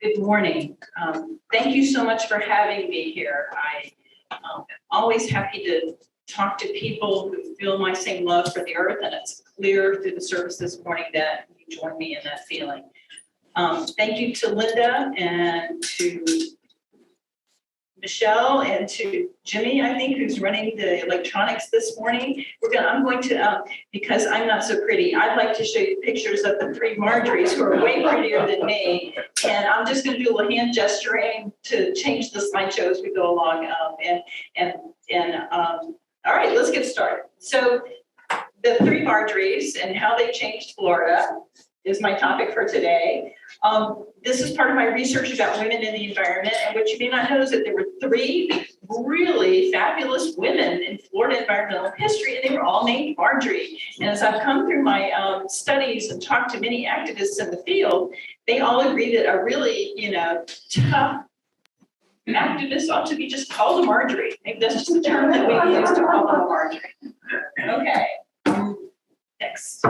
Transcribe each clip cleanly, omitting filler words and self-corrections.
Good morning. Thank you so much for having me here. I'm always happy to talk to people who feel my same love for the earth, and it's clear through the service this morning that you join me in that feeling. Thank you to Linda and to Michelle and to Jimmy, I think, who's running the electronics this morning. I'm going to, because I'm not so pretty, I'd like to show you pictures of the three Marjories who are way prettier than me. And I'm just going to do a little hand gesturing to change the slideshow as we go along. All right, let's get started. So the three Marjories and how they changed Florida is my topic for today. This is part of my research about women in the environment, and what you may not know is that there were three really fabulous women in Florida environmental history, and they were all named Marjorie. And as I've come through my studies and talked to many activists in the field, they all agree that a really, tough activist ought to be just called a Marjorie. Maybe that's just the term that we use to call them a Marjorie. Okay, next.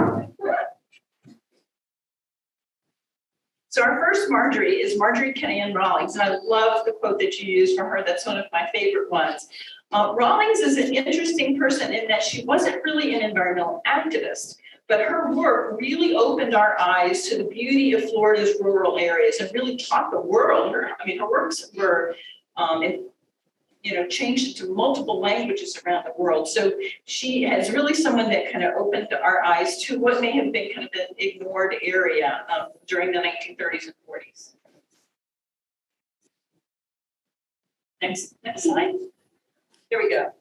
So our first Marjorie is Marjorie Rawlings, and I love the quote that you used from her. That's one of my favorite ones. Rawlings is an interesting person in that she wasn't really an environmental activist, but her work really opened our eyes to the beauty of Florida's rural areas and really taught the world. Her works were changed to multiple languages around the world. So she is really someone that kind of opened our eyes to what may have been kind of an ignored area during the 1930s and 40s. Next slide. There we go.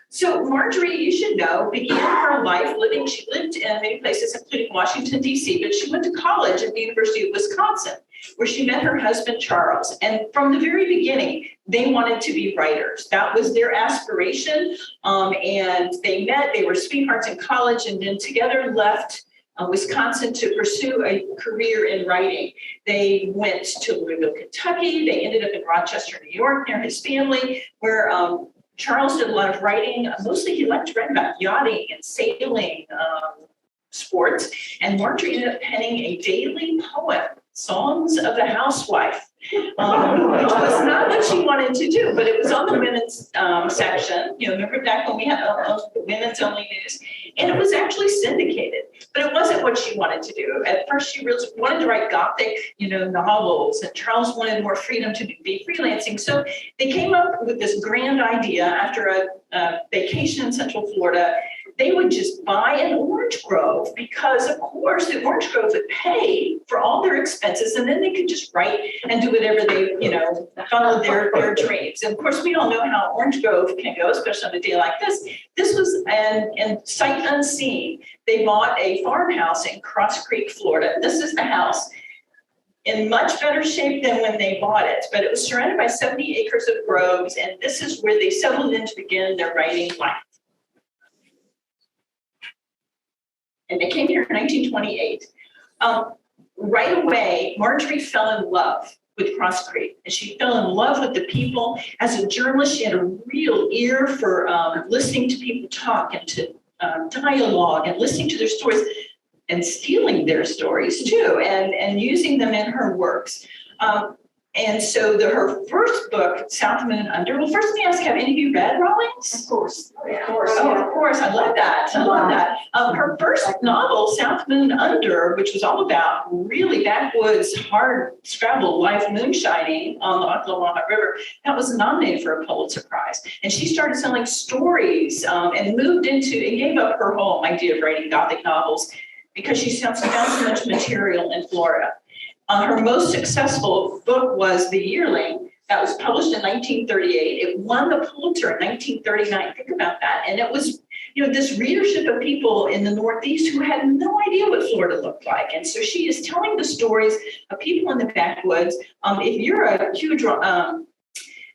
So Marjorie, you should know, began her life living, she lived in many places, including Washington, D.C., but she went to college at the University of Wisconsin, where she met her husband, Charles. And from the very beginning, they wanted to be writers. That was their aspiration. And they met, they were sweethearts in college, and then together left Wisconsin to pursue a career in writing. They went to Louisville, Kentucky. They ended up in Rochester, New York, near his family, where Charles did a lot of writing. Mostly he liked to write about yachting and sailing sports. And Marjorie ended up penning a daily poem, Songs of the Housewife, which was not what she wanted to do, but it was on the women's section. Remember back when we had women's only news? And it was actually syndicated, but it wasn't what she wanted to do. At first, she really wanted to write Gothic, novels, and Charles wanted more freedom to be freelancing. So they came up with this grand idea after a vacation in Central Florida. They would just buy an orange grove because, of course, the orange grove would pay for all their expenses, and then they could just write and do whatever they, follow their dreams. And of course, we all know how orange grove can go, especially on a day like this. This was, and sight unseen, they bought a farmhouse in Cross Creek, Florida. This is the house, in much better shape than when they bought it, but it was surrounded by 70 acres of groves, and this is where they settled in to begin their writing life. And they came here in 1928. Right away, Marjorie fell in love with Cross Creek, and she fell in love with the people. As a journalist, she had a real ear for listening to people talk and to dialogue and listening to their stories and stealing their stories too, and using them in her works. And so her first book, South of Moon and Under. Well, first let me ask, have any of you read Rawlings? Of course. Of course. Oh, of course. I love that. I love that. Her first novel, South of Moon and Under, which was all about really backwoods, hard scrabble life moonshining on the Oklahoma River, that was nominated for a Pulitzer Prize. And she started selling stories and moved into and gave up her whole idea of writing Gothic novels because she found so much material in Florida. Her most successful book was The Yearling. That was published in 1938. It won the Pulitzer in 1939. Think about that. And it was, this readership of people in the Northeast who had no idea what Florida looked like. And so she is telling the stories of people in the backwoods. If you're a huge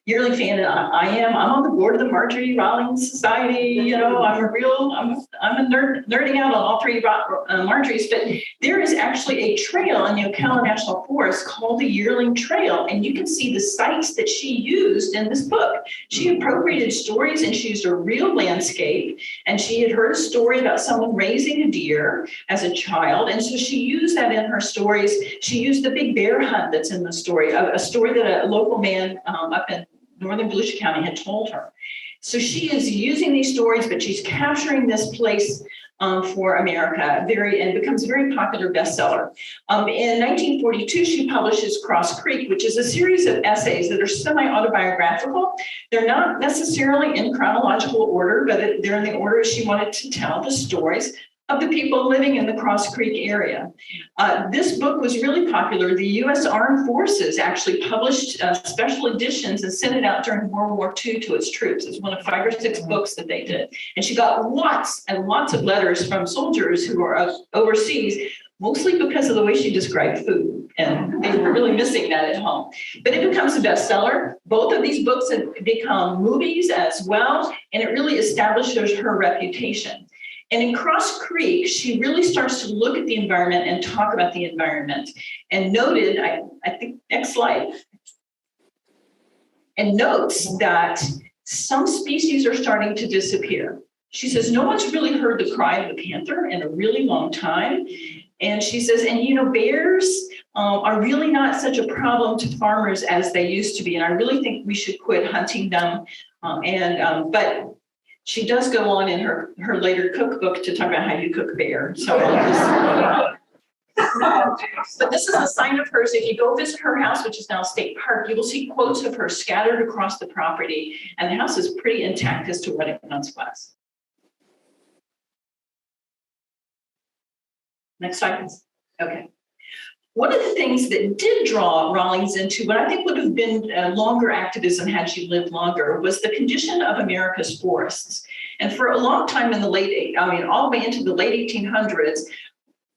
yearling fan, and I'm on the board of the Marjorie Rawlings Society. You know, I'm a nerding out on all three Marjories, but there is actually a trail in the Ocala National Forest called the Yearling Trail, and you can see the sites that she used in this book. She appropriated stories, and she used a real landscape, and she had heard a story about someone raising a deer as a child, and so she used that in her stories. She used the big bear hunt that's in the story, a story that a local man up in northern Volusia County had told her. So she is using these stories, but she's capturing this place for America, and becomes a very popular bestseller. In 1942, she publishes Cross Creek, which is a series of essays that are semi-autobiographical. They're not necessarily in chronological order, but they're in the order she wanted to tell the stories of the people living in the Cross Creek area. This book was really popular. The U.S. Armed Forces actually published special editions and sent it out during World War II to its troops. It's one of 5 or 6 books that they did. And she got lots and lots of letters from soldiers who were overseas, mostly because of the way she described food. And they were really missing that at home. But it becomes a bestseller. Both of these books have become movies as well, and it really establishes her reputation. And in Cross Creek, she really starts to look at the environment and talk about the environment, and noted, I think, next slide, and notes that some species are starting to disappear. She says, no one's really heard the cry of the panther in a really long time. And she says, and you know, bears are really not such a problem to farmers as they used to be. And I really think we should quit hunting them. But she does go on in her later cookbook to talk about how you cook bear. So but this is a sign of hers. If you go visit her house, which is now a state park, you will see quotes of her scattered across the property. And the house is pretty intact as to what it once was. Next slide, please. Okay. One of the things that did draw Rawlings into what I think would have been longer activism had she lived longer was the condition of America's forests. And for a long time in the all the way into the late 1800s,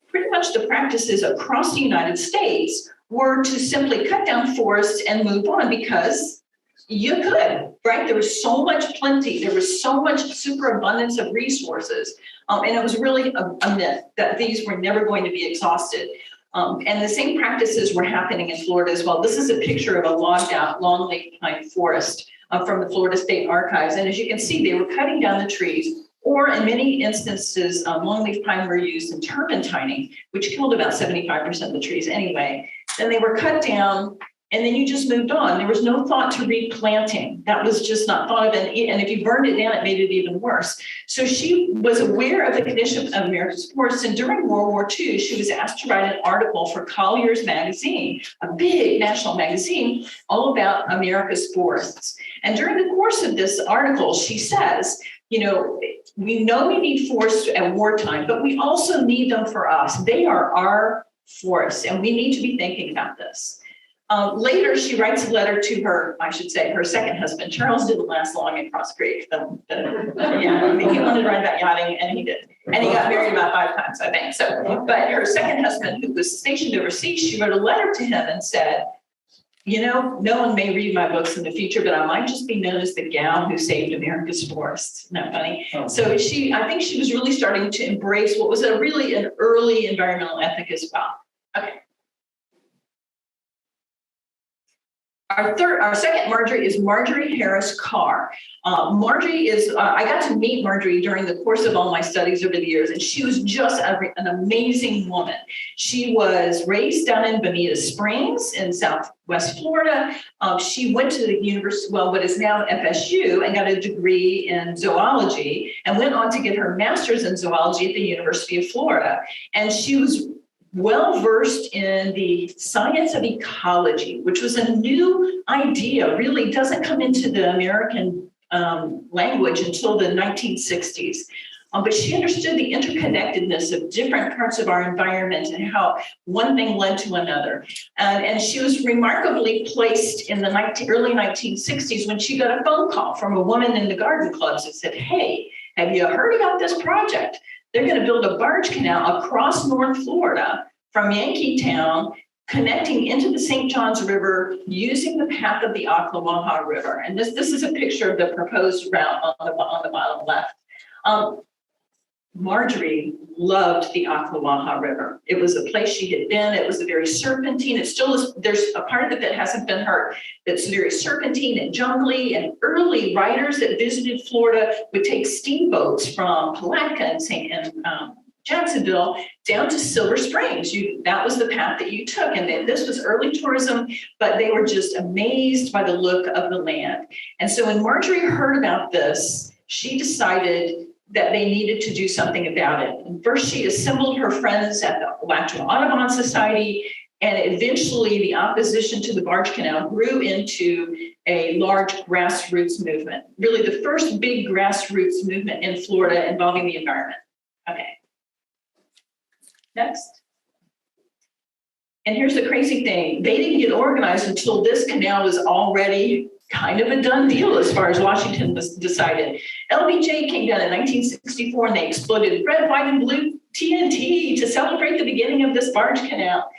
pretty much the practices across the United States were to simply cut down forests and move on because you could, right? There was so much plenty. There was so much superabundance of resources. And it was really a myth that these were never going to be exhausted. And the same practices were happening in Florida as well. This is a picture of a logged out longleaf pine forest from the Florida State Archives. And as you can see, they were cutting down the trees, or in many instances, longleaf pine were used in turpentining, which killed about 75% of the trees anyway. Then they were cut down, and then you just moved on. There was no thought to replanting. That was just not thought of. And if you burned it down, it made it even worse. So she was aware of the condition of America's forests. And during World War II, she was asked to write an article for Collier's magazine, a big national magazine, all about America's forests. And during the course of this article, she says, you know we need forests at wartime, but we also need them for us. They are our forests, and we need to be thinking about this. Later, she writes a letter to her second husband. Charles didn't last long in Cross Creek. He wanted to write about yachting, and he did. And he got married about 5 times, I think. So, but her second husband, who was stationed overseas, she wrote a letter to him and said, no one may read my books in the future, but I might just be known as the gal who saved America's forests. Isn't that funny? Oh. So I think she was really starting to embrace what was really an early environmental ethic as well. Okay. Our second Marjorie is Marjorie Harris Carr. Marjorie is, I got to meet Marjorie during the course of all my studies over the years, and she was just an amazing woman. She was raised down in Bonita Springs in Southwest Florida. She went to the university, what is now FSU, and got a degree in zoology, and went on to get her master's in zoology at the University of Florida. And she was well-versed in the science of ecology, which was a new idea, really doesn't come into the American language until the 1960s. But she understood the interconnectedness of different parts of our environment and how one thing led to another. And she was remarkably placed in the early 1960s when she got a phone call from a woman in the garden clubs that said, hey, have you heard about this project? They're going to build a barge canal across North Florida from Yankeetown, connecting into the St. Johns River using the path of the Ocklawaha River. And this is a picture of the proposed route on the bottom left. Marjorie loved the Ocklawaha River. It was a place she had been. It was a very serpentine. It still is. There's a part of it that hasn't been hurt. That's very serpentine and jungly. And early writers that visited Florida would take steamboats from Palatka and Jacksonville down to Silver Springs. That was the path that you took. And this was early tourism, but they were just amazed by the look of the land. And so when Marjorie heard about this, she decided that they needed to do something about it. And first, she assembled her friends at the Alachua Audubon Society, and eventually the opposition to the Barge Canal grew into a large grassroots movement, really the first big grassroots movement in Florida involving the environment. Okay. Next. And here's the crazy thing. They didn't get organized until this canal was already kind of a done deal as far as Washington was decided. LBJ came down in 1964 and they exploded red, white, and blue TNT to celebrate the beginning of this barge canal.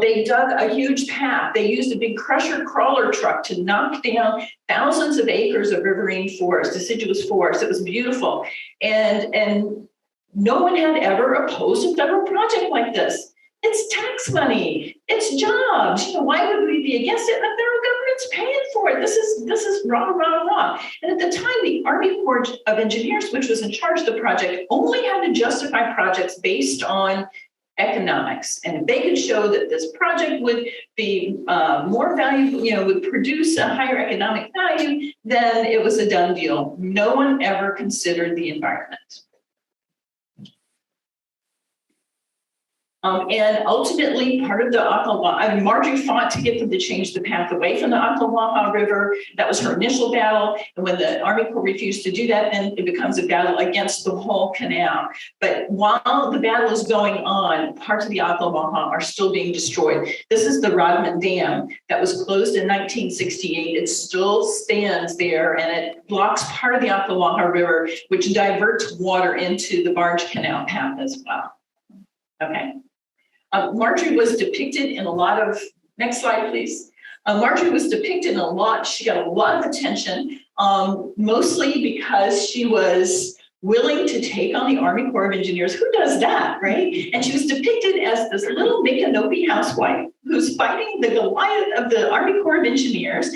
They dug a huge path. They used a big crusher crawler truck to knock down thousands of acres of riverine forest, deciduous forest. It was beautiful. And no one had ever opposed a federal project like this. It's tax money. It's jobs. Why would we be against it? The federal government's paying for it. This is wrong. And at the time, the Army Corps of Engineers, which was in charge of the project, only had to justify projects based on economics. And if they could show that this project would be more valuable, would produce a higher economic value, then it was a done deal. No one ever considered the environment. And ultimately, part of the Ocklawaha, Marjorie fought to get them to change the path away from the Ocklawaha River. That was her initial battle. And when the Army Corps refused to do that, then it becomes a battle against the whole canal. But while the battle is going on, parts of the Ocklawaha are still being destroyed. This is the Rodman Dam that was closed in 1968. It still stands there, and it blocks part of the Ocklawaha River, which diverts water into the Barge Canal path as well. Okay. Marjorie was depicted in a lot of, next slide, please. Marjorie was depicted in a lot, she got a lot of attention, mostly because she was willing to take on the Army Corps of Engineers. Who does that, right? And she was depicted as this little Micanopy housewife who's fighting the Goliath of the Army Corps of Engineers.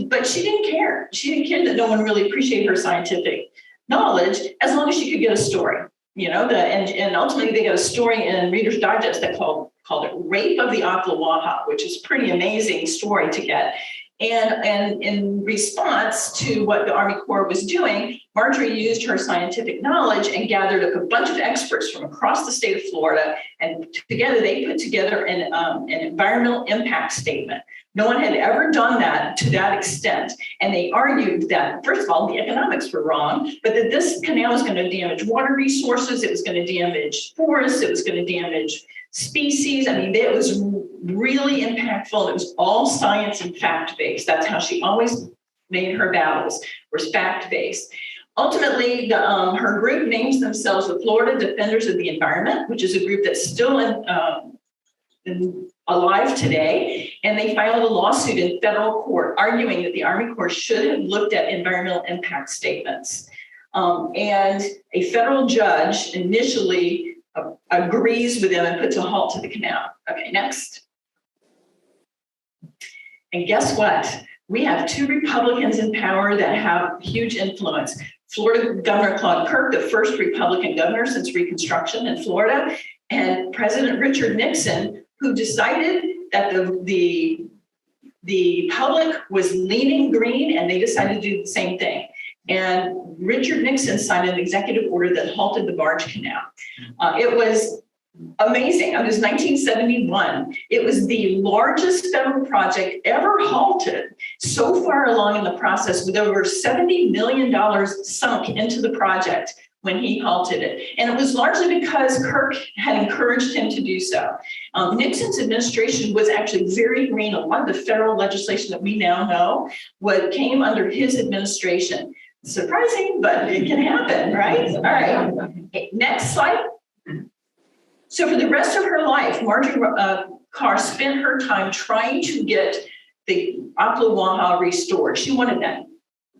But she didn't care. She didn't care that no one really appreciated her scientific knowledge as long as she could get a story. And ultimately they got a story in Reader's Digest that called it Rape of the Ocklawaha, which is a pretty amazing story to get. And in response to what the Army Corps was doing, Marjorie used her scientific knowledge and gathered up a bunch of experts from across the state of Florida, and together they put together an environmental impact statement. No one had ever done that to that extent. And they argued that, first of all, the economics were wrong, but that this canal was going to damage water resources, it was going to damage forests, it was going to damage species. I mean, it was really impactful. It was all science and fact-based. That's how she always made her battles, was fact-based. Ultimately, her group names themselves the Florida Defenders of the Environment, which is a group that's still alive today, and they filed a lawsuit in federal court arguing that the Army Corps should have looked at environmental impact statements. And a federal judge initially agrees with them and puts a halt to the canal. Okay, next. And guess what? We have two Republicans in power that have huge influence. Florida Governor Claude Kirk, the first Republican governor since Reconstruction in Florida, and President Richard Nixon, who decided that the public was leaning green, and they decided to do the same thing. And Richard Nixon signed an executive order that halted the Barge Canal. It was amazing. It was 1971. It was the largest federal project ever halted, so far along in the process, with over $70 million sunk into the project when he halted it. And it was largely because Kirk had encouraged him to do so. Nixon's administration was actually very green. A lot of the federal legislation that we now know came under his administration. Surprising, but it can happen, right? All right, next slide. So for the rest of her life, Marjorie Carr spent her time trying to get the Ocklawaha restored. She wanted that.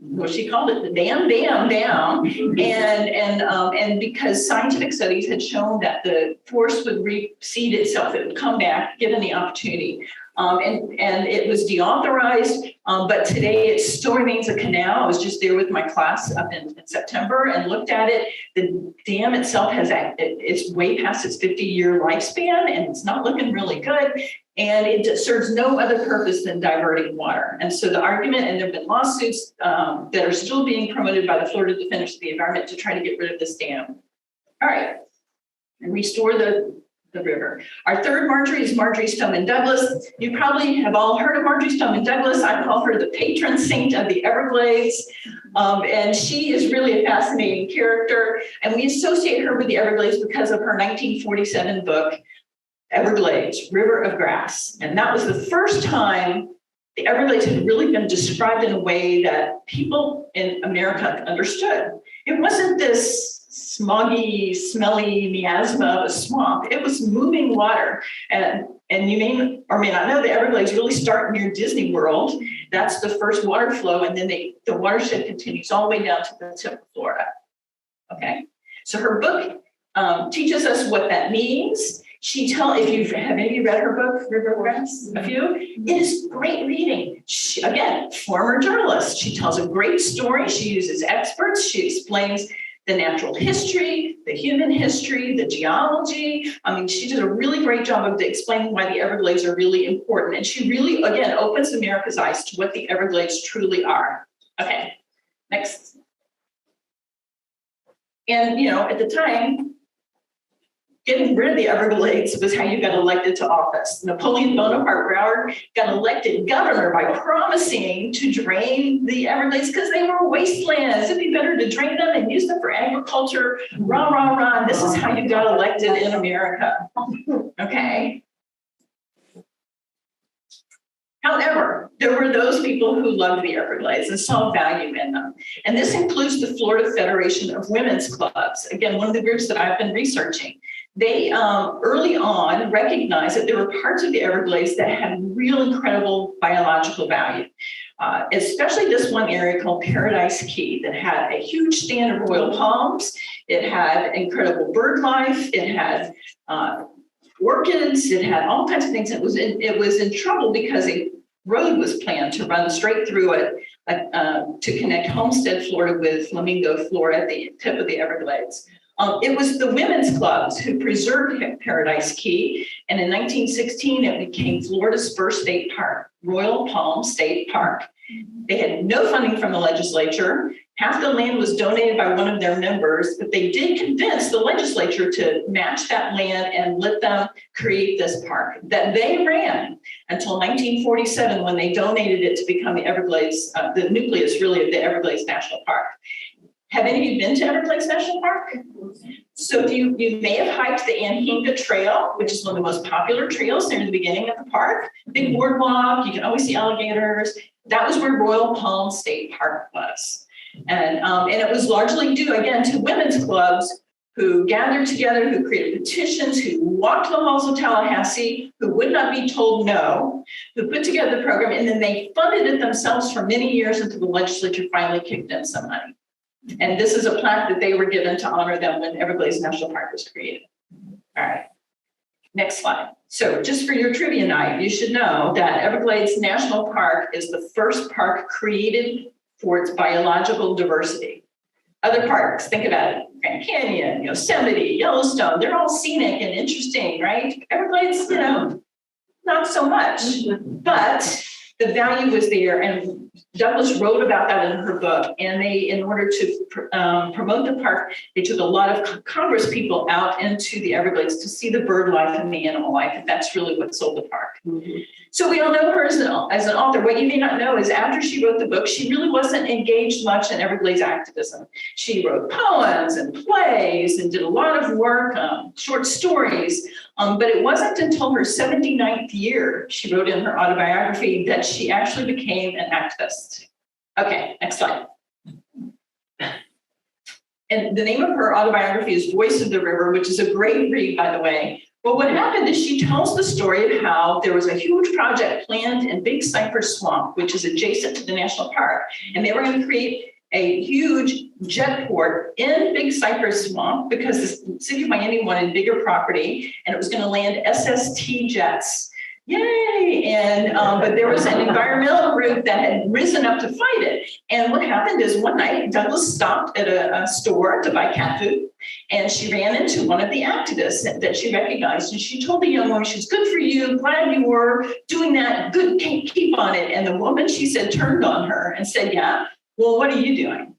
Well, she called it the dam down, and because scientific studies had shown that the forest would reseed itself, it would come back given the opportunity, and it was deauthorized, but today it still remains a canal. I was just there with my class up in September and looked at it. The dam itself it's way past its 50-year lifespan, and it's not looking really good. And it serves no other purpose than diverting water. And so the argument, and there have been lawsuits that are still being promoted by the Florida Defenders of the Environment to try to get rid of this dam. All right, and restore the river. Our third Marjorie is Marjorie Stoneman Douglas. You probably have all heard of Marjorie Stoneman Douglas. I call her the patron saint of the Everglades. And she is really a fascinating character. And we associate her with the Everglades because of her 1947 book, Everglades, River of Grass. And that was the first time the Everglades had really been described in a way that people in America understood. It wasn't this smoggy, smelly miasma of a swamp. It was moving water. And you may or may not know the Everglades really start near Disney World. That's the first water flow. And then the watershed continues all the way down to the tip of Florida. Okay. So her book teaches us what that means. Have any of you read her book, River of Grass? A few? It is great reading. She, again, former journalist. She tells a great story. She uses experts. She explains the natural history, the human history, the geology. I mean, she did a really great job of explaining why the Everglades are really important. And she really, again, opens America's eyes to what the Everglades truly are. Okay, next. And, at the time, getting rid of the Everglades was how you got elected to office. Napoleon Bonaparte Broward got elected governor by promising to drain the Everglades because they were wastelands. It'd be better to drain them and use them for agriculture. Rah, rah, rah. This is how you got elected in America. Okay. However, there were those people who loved the Everglades and saw value in them. And this includes the Florida Federation of Women's Clubs. Again, one of the groups that I've been researching. They early on recognized that there were parts of the Everglades that had real incredible biological value, especially this one area called Paradise Key that had a huge stand of royal palms. It had incredible bird life. It had orchids. It had all kinds of things. It was in trouble because a road was planned to run straight through it to connect Homestead, Florida with Flamingo, Florida at the tip of the Everglades. It was the women's clubs who preserved Paradise Key, and in 1916, it became Florida's first state park, Royal Palm State Park. They had no funding from the legislature. Half the land was donated by one of their members, but they did convince the legislature to match that land and let them create this park that they ran until 1947 when they donated it to become the Everglades, the nucleus really of the Everglades National Park. Have any of you been to Everglades National Park? So you may have hiked the Anhinga Trail, which is one of the most popular trails near the beginning of the park. Big boardwalk, you can always see alligators. That was where Royal Palm State Park was. And it was largely due, again, to women's clubs who gathered together, who created petitions, who walked the halls of Tallahassee, who would not be told no, who put together the program, and then they funded it themselves for many years until the legislature finally kicked in some money. And this is a plaque that they were given to honor them when Everglades National Park was created. All right, next slide. So just for your trivia night, you should know that Everglades National Park is the first park created for its biological diversity. Other parks, think about it, Grand Canyon, Yosemite, Yellowstone, they're all scenic and interesting, right? Everglades, not so much, but the value was there, and Douglas wrote about that in her book. And they, in order to promote the park, they took a lot of Congress people out into the Everglades to see the bird life and the animal life. And that's really what sold the park. Mm-hmm. So we all know her as an author. What you may not know is after she wrote the book, she really wasn't engaged much in Everglades activism. She wrote poems and plays and did a lot of work, short stories. But it wasn't until her 79th year, she wrote in her autobiography, that she actually became an activist. Okay, next slide. And the name of her autobiography is Voice of the River, which is a great read, by the way. Well, what happened is she tells the story of how there was a huge project planned in Big Cypress Swamp, which is adjacent to the national park. And they were going to create a huge jet port in Big Cypress Swamp because the city of Miami wanted bigger property, and it was going to land SST jets. Yay! And but there was an environmental group that had risen up to fight it. And what happened is one night, Douglas stopped at a store to buy cat food, and she ran into one of the activists that she recognized. And she told the young woman, "She's good for you. Glad you were doing that. Good, keep on it." And the woman, she said, turned on her and said, "Yeah, well, what are you doing?"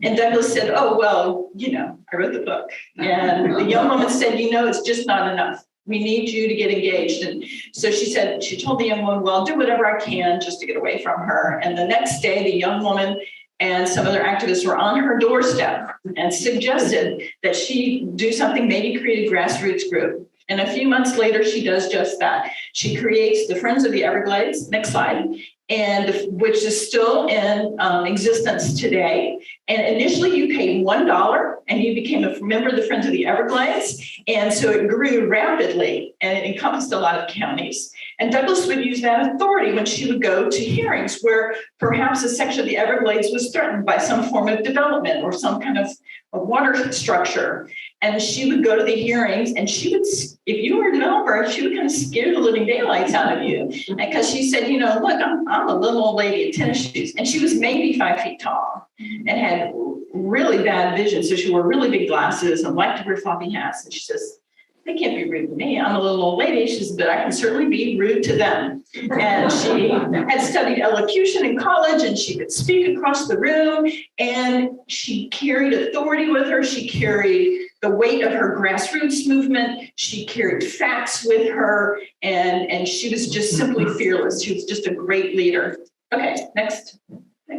And Douglas said, "Oh, well, I wrote the book." And the young woman said, "It's just not enough. We need you to get engaged." And so she told the young woman, "Well, I'll do whatever I can just to get away from her." And the next day, the young woman and some other activists were on her doorstep and suggested that she do something, maybe create a grassroots group. And a few months later, she does just that. She creates the Friends of the Everglades, next slide, and which is still in existence today. And initially you paid $1 and you became a member of the Friends of the Everglades. And so it grew rapidly and it encompassed a lot of counties. And Douglas would use that authority when she would go to hearings where perhaps a section of the Everglades was threatened by some form of development or some kind of a water structure. And she would go to the hearings and she would, if you were a developer, she would kind of scare the living daylights out of you. Because she said, look, I'm a little old lady in tennis shoes. And she was maybe 5 feet tall and had really bad vision. So she wore really big glasses and liked to wear floppy hats. And she says, "They can't be rude to me. I'm a little old lady." She says, "But I can certainly be rude to them." And she had studied elocution in college and she could speak across the room, and she carried authority with her. She carried the weight of her grassroots movement. She carried facts with her, and she was just simply fearless. She was just a great leader. Okay, next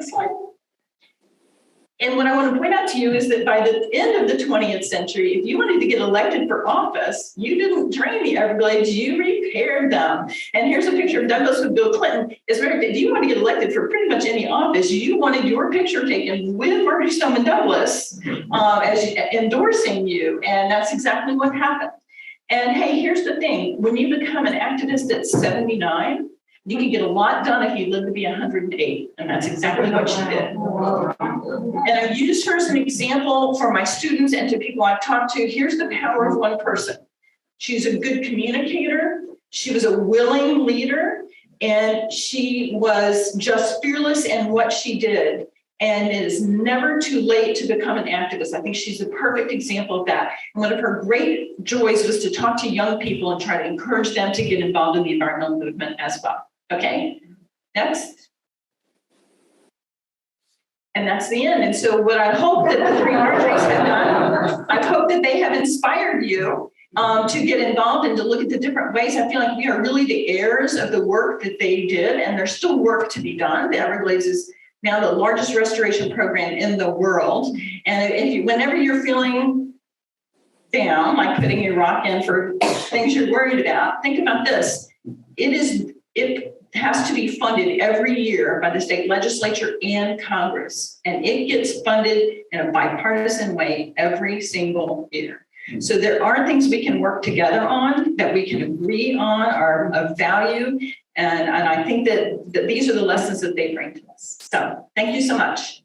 slide. And what I want to point out to you is that by the end of the 20th century, if you wanted to get elected for office, you didn't drain the Everglades, you repaired them. And here's a picture of Douglas with Bill Clinton. If you want to get elected for pretty much any office, you wanted your picture taken with Marjorie Stoneman Douglas as endorsing you. And that's exactly what happened. And hey, here's the thing. When you become an activist at 79, you can get a lot done if you live to be 108, and that's exactly what she did. And I use her as an example for my students and to people I've talked to. Here's the power of one person. She's a good communicator. She was a willing leader, and she was just fearless in what she did. And it is never too late to become an activist. I think she's a perfect example of that. And one of her great joys was to talk to young people and try to encourage them to get involved in the environmental movement as well. Okay, next. And that's the end. And so what I hope that the three Marjories have done, I hope that they have inspired you to get involved and to look at the different ways. I feel like we are really the heirs of the work that they did, and there's still work to be done. The Everglades is now the largest restoration program in the world. And whenever you're feeling down, like putting your rock in for things you're worried about, think about this. It has to be funded every year by the state legislature and Congress, and it gets funded in a bipartisan way every single year. So there are things we can work together on that we can agree on are of value, and I think that these are the lessons that they bring to us. So thank you so much.